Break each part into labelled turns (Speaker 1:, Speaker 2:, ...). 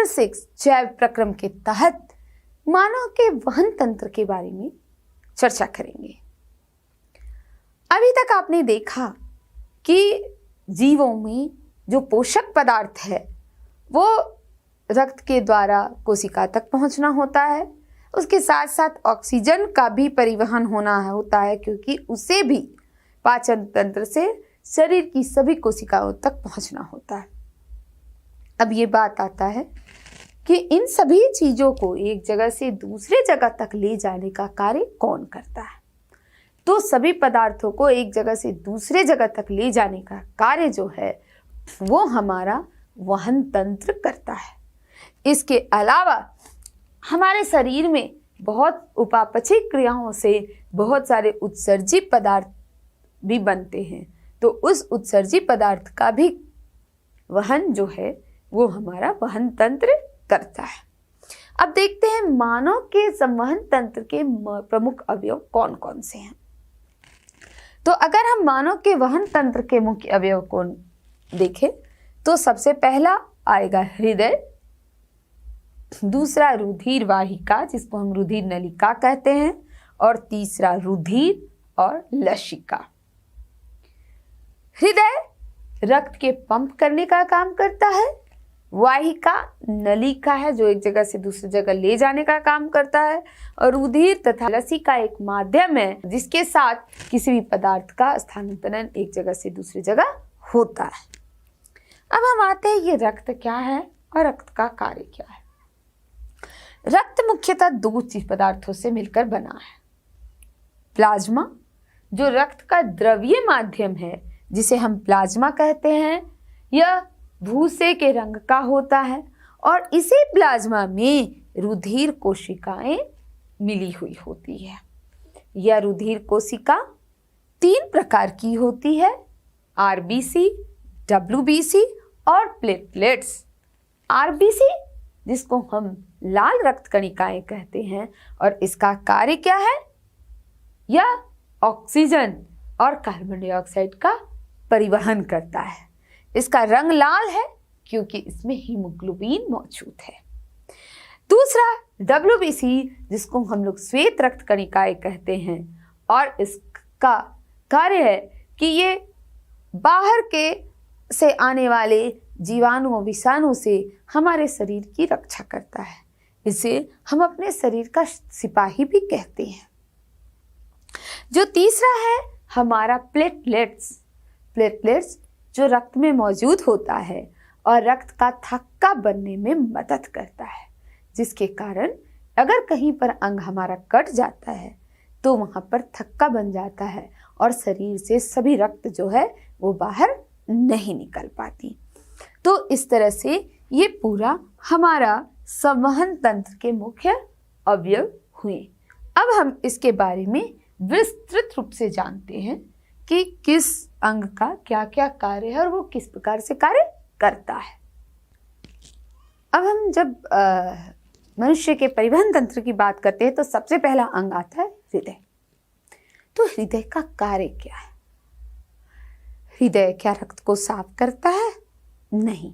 Speaker 1: 6 जैव प्रक्रम के तहत मानव के वहन तंत्र के बारे में चर्चा करेंगे। अभी तक आपने देखा कि जीवों में जो पोषक पदार्थ है वो रक्त के द्वारा कोशिका तक पहुंचना होता है, उसके साथ साथ ऑक्सीजन का भी परिवहन होता है, क्योंकि उसे भी पाचन तंत्र से शरीर की सभी कोशिकाओं तक पहुंचना होता है। अब ये बात आता है कि इन सभी चीजों को एक जगह से दूसरे जगह तक ले जाने का कार्य कौन करता है? तो सभी पदार्थों को एक जगह से दूसरे जगह तक ले जाने का कार्य जो है वो हमारा वहन तंत्र करता है। इसके अलावा हमारे शरीर में बहुत उपापचय क्रियाओं से बहुत सारे उत्सर्जी पदार्थ भी बनते हैं, तो उस उत्सर्जी पदार्थ का भी वहन जो है वो हमारा वहन तंत्र करता है। अब देखते हैं मानव के संवहन तंत्र के प्रमुख अवयव कौन कौन से हैं। तो अगर हम मानव के वहन तंत्र के मुख्य अवयव को देखें तो सबसे पहला आएगा हृदय, दूसरा रुधिर वाहिका जिसको हम रुधिर नलिका कहते हैं, और तीसरा रुधिर और लसिका। हृदय रक्त के पंप करने का काम करता है, वाहिका नलिका है जो एक जगह से दूसरी जगह ले जाने का काम करता है, और रुधिर तथा लसिका एक माध्यम है जिसके साथ किसी भी पदार्थ का स्थानांतरण एक जगह से दूसरी जगह होता है। अब हम आते हैं ये रक्त क्या है और रक्त का कार्य क्या है। रक्त मुख्यतः दो चीज पदार्थों से मिलकर बना है। प्लाज्मा जो रक्त का द्रवीय माध्यम है जिसे हम प्लाज्मा कहते हैं, यह भूसे के रंग का होता है, और इसी प्लाज्मा में रुधिर कोशिकाएं मिली हुई होती है। यह रुधिर कोशिका 3 प्रकार की होती है, आरबीसी, डब्ल्यूबीसी और प्लेटलेट्स। आरबीसी जिसको हम लाल रक्त कणिकाएं कहते हैं, और इसका कार्य क्या है? यह ऑक्सीजन और कार्बन डाइऑक्साइड का परिवहन करता है। इसका रंग लाल है क्योंकि इसमें हीमोग्लोबिन मौजूद है। दूसरा डब्ल्यूबीसी जिसको हम लोग श्वेत रक्त कणिकाएं कहते हैं, और इसका कार्य है कि ये बाहर के से आने वाले जीवाणुओं विषाणु से हमारे शरीर की रक्षा करता है। इसे हम अपने शरीर का सिपाही भी कहते हैं। जो तीसरा है हमारा प्लेटलेट्स। प्लेटलेट्स जो रक्त में मौजूद होता है और रक्त का थक्का बनने में मदद करता है, जिसके कारण अगर कहीं पर अंग हमारा कट जाता है तो वहाँ पर थक्का बन जाता है और शरीर से सभी रक्त जो है वो बाहर नहीं निकल पाती। तो इस तरह से ये पूरा हमारा संवहन तंत्र के मुख्य अवयव हुए। अब हम इसके बारे में विस्तृत रूप से जानते हैं कि किस अंग का क्या क्या कार्य है और वो किस प्रकार से कार्य करता है। अब हम जब मनुष्य के परिवहन तंत्र की बात करते हैं तो सबसे पहला अंग आता है हृदय। तो हृदय का कार्य क्या है? हृदय क्या रक्त को साफ करता है? नहीं,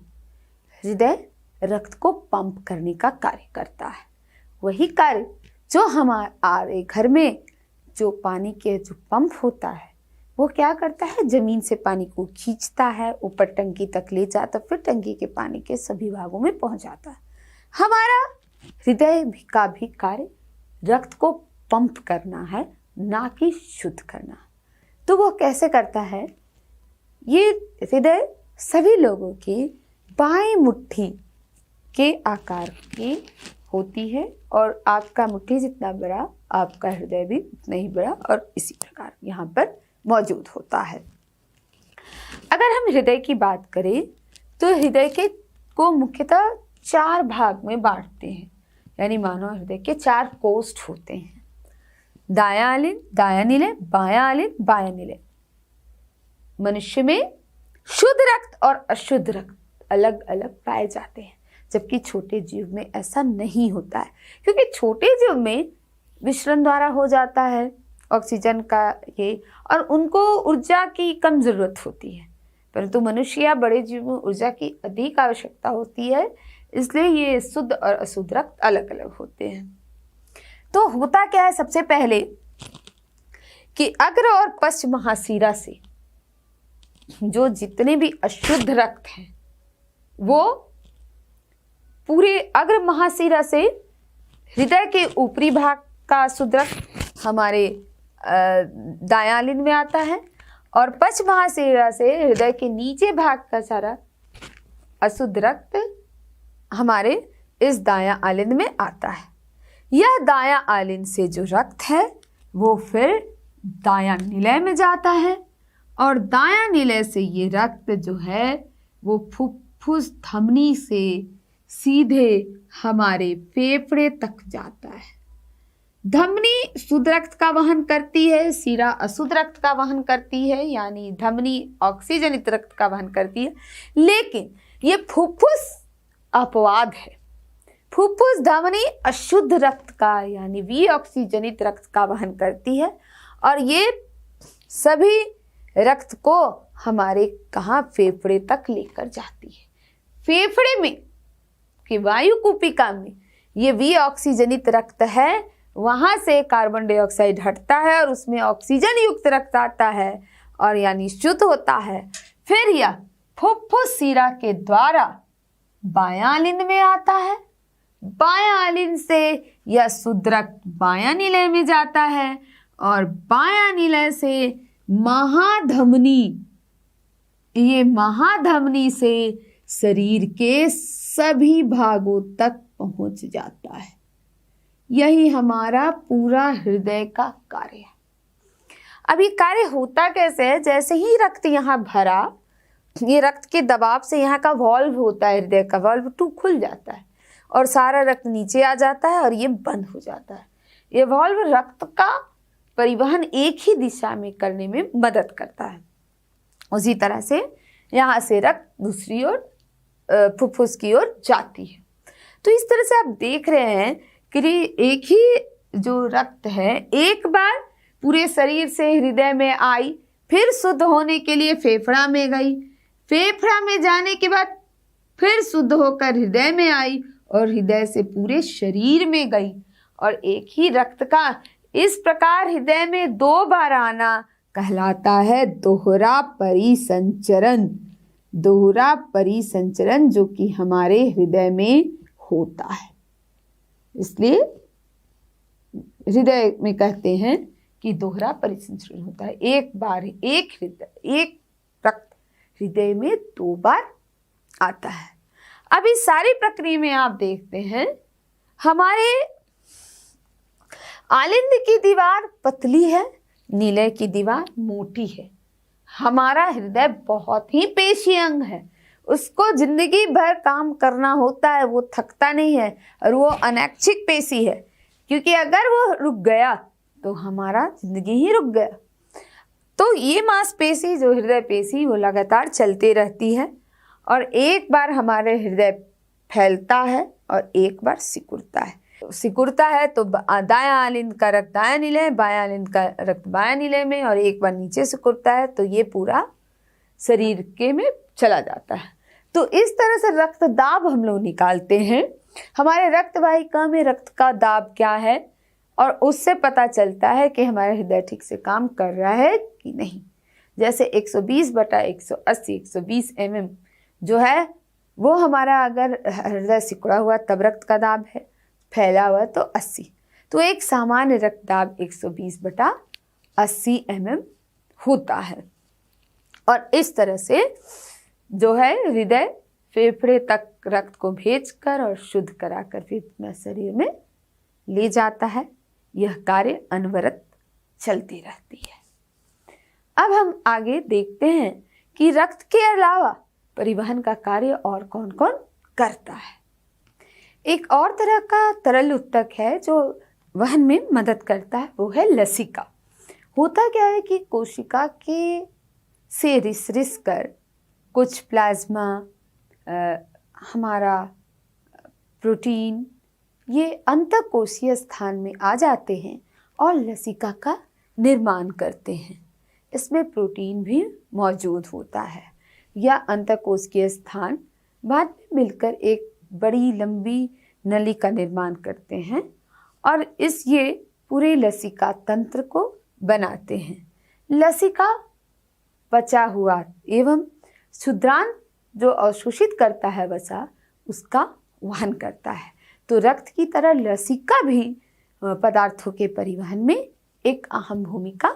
Speaker 1: हृदय रक्त को पंप करने का कार्य करता है। वही कार्य जो हमारे घर में जो पानी के जो पंप होता है वो क्या करता है? जमीन से पानी को खींचता है, ऊपर टंकी तक ले जाता, फिर टंकी के पानी के सभी भागों में पहुंच जाता है। हमारा हृदय का भी कार्य रक्त को पंप करना है, ना कि शुद्ध करना। तो वो कैसे करता है? ये हृदय सभी लोगों की बाएं मुट्ठी के आकार की होती है, और आपका मुट्ठी जितना बड़ा आपका हृदय भी उतना ही बड़ा और इसी प्रकार यहाँ पर मौजूद होता है। अगर हम हृदय की बात करें तो हृदय के को मुख्यतः 4 भाग में बांटते हैं, यानी मानव हृदय के 4 कोष्ठ होते हैं। दायां आलिन, दायां निलय, बायां आलिन, बायां निलय। मनुष्य में शुद्ध रक्त और अशुद्ध रक्त अलग अलग पाए जाते हैं, जबकि छोटे जीव में ऐसा नहीं होता है, क्योंकि छोटे जीव में विसरण द्वारा हो जाता है ऑक्सीजन का ये, और उनको ऊर्जा की कम जरूरत होती है, परंतु मनुष्य या बड़े जीव में ऊर्जा की अधिक आवश्यकता होती है। इसलिए ये शुद्ध और अशुद्ध रक्त अलग अलग होते हैं। तो होता क्या है, सबसे पहले कि अग्र और पश्च महाशिरा से जो जितने भी अशुद्ध रक्त हैं वो पूरे अग्र महाशिरा से हृदय के ऊपरी भाग का अशुद्ध रक्त हमारे दायां में आता है और पश्च महाशिरा से हृदय के नीचे भाग का सारा अशुद्ध रक्त हमारे इस दायां आलिंद में आता है। यह दायां आलिंद से जो रक्त है वो फिर दायां निलय में जाता है और दायां निलय से ये रक्त जो है वो फुफ्फुस धमनी से सीधे हमारे फेफड़े तक जाता है। धमनी शुद्ध रक्त का वहन करती है, शिरा अशुद्ध रक्त का वहन करती है, यानी धमनी ऑक्सीजनित रक्त का वहन करती है, लेकिन ये फुफ्फुस अपवाद है। फुफ्फुस धमनी अशुद्ध रक्त का यानी विऑक्सीजनित रक्त का वहन करती है और ये सभी रक्त को हमारे कहाँ फेफड़े तक लेकर जाती है। फेफड़े में कि वायु कूपिका में ये विऑक्सीजनित रक्त है, वहां से कार्बन डाइऑक्साइड हटता है और उसमें ऑक्सीजन युक्त रक्त आता है और यानी शुद्ध होता है। फिर यह फुफ्फुस शिरा के द्वारा बायां आलिंद में आता है। बायां आलिंद से यह शुद्ध रक्त बायां निलय में जाता है और बायां निलय से महाधमनी, ये महाधमनी से शरीर के सभी भागों तक पहुंच जाता है। यही हमारा पूरा हृदय का कार्य है। अब ये कार्य होता कैसे है, जैसे ही रक्त यहाँ भरा, ये रक्त के दबाव से यहाँ का वॉल्व होता है, हृदय का वॉल्व खुल जाता है और सारा रक्त नीचे आ जाता है और ये बंद हो जाता है। ये वॉल्व रक्त का परिवहन एक ही दिशा में करने में मदद करता है। उसी तरह से यहाँ से रक्त दूसरी ओर फुफ्फुस की ओर जाती है। तो इस तरह से आप देख रहे हैं कि एक ही जो रक्त है एक बार पूरे शरीर से हृदय में आई, फिर शुद्ध होने के लिए फेफड़ा में गई, फेफड़ा में जाने के बाद फिर शुद्ध होकर हृदय में आई और हृदय से पूरे शरीर में गई। और एक ही रक्त का इस प्रकार हृदय में 2 बार आना कहलाता है दोहरा परिसंचरण। दोहरा परिसंचरण जो कि हमारे हृदय में होता है, इसलिए हृदय में कहते हैं कि दोहरा परिसंचरण होता है। एक बार एक रक्त हृदय में 2 बार आता है। अब इस सारी प्रक्रिया में आप देखते हैं हमारे आलिंद की दीवार पतली है, निलय की दीवार मोटी है। हमारा हृदय बहुत ही पेशी अंग है, उसको जिंदगी भर काम करना होता है, वो थकता नहीं है और वो अनैच्छिक पेशी है, क्योंकि अगर वो रुक गया तो हमारा जिंदगी ही रुक गया। तो ये मांसपेशी जो हृदय पेशी वो लगातार चलती रहती है और एक बार हमारे हृदय फैलता है और एक बार सिकुड़ता है। सिकुड़ता है तो दायां आलिंद का रक्त दायां निलय, बायां आलिंद का रक्त बायां निलय में, और एक बार नीचे सिकुड़ता है तो ये पूरा शरीर के में चला जाता है। तो इस तरह से रक्त दाब हम लोग निकालते हैं। हमारे रक्त वाहिका में रक्त का दाब क्या है और उससे पता चलता है कि हमारा हृदय ठीक से काम कर रहा है कि नहीं। जैसे 120/180 120 mm जो है वो हमारा अगर हृदय सिकुड़ा हुआ तब रक्त का दाब है, फैला हुआ तो 80। तो एक सामान्य रक्तदाब 120/80 mm होता है। और इस तरह से जो है हृदय फेफड़े तक रक्त को भेजकर और शुद्ध कराकर फिर अपना शरीर में ले जाता है। यह कार्य अनवरत चलती रहती है। अब हम आगे देखते हैं कि रक्त के अलावा परिवहन का कार्य और कौन कौन करता है। एक और तरह का तरल उत्तक है जो वहन में मदद करता है, वो है लसिका। होता क्या है कि कोशिका के से रिस कर कुछ प्लाज्मा, हमारा प्रोटीन, ये अंतःकोशीय स्थान में आ जाते हैं और लसिका का निर्माण करते हैं। इसमें प्रोटीन भी मौजूद होता है। यह अंतःकोशीय स्थान बाद में मिलकर एक बड़ी लंबी नली का निर्माण करते हैं और ये पूरे लसिका तंत्र को बनाते हैं। लसिका बचा हुआ एवं क्षुद्रांत जो अवशोषित करता है वसा, उसका वहन करता है। तो रक्त की तरह लसिका भी पदार्थों के परिवहन में एक अहम भूमिका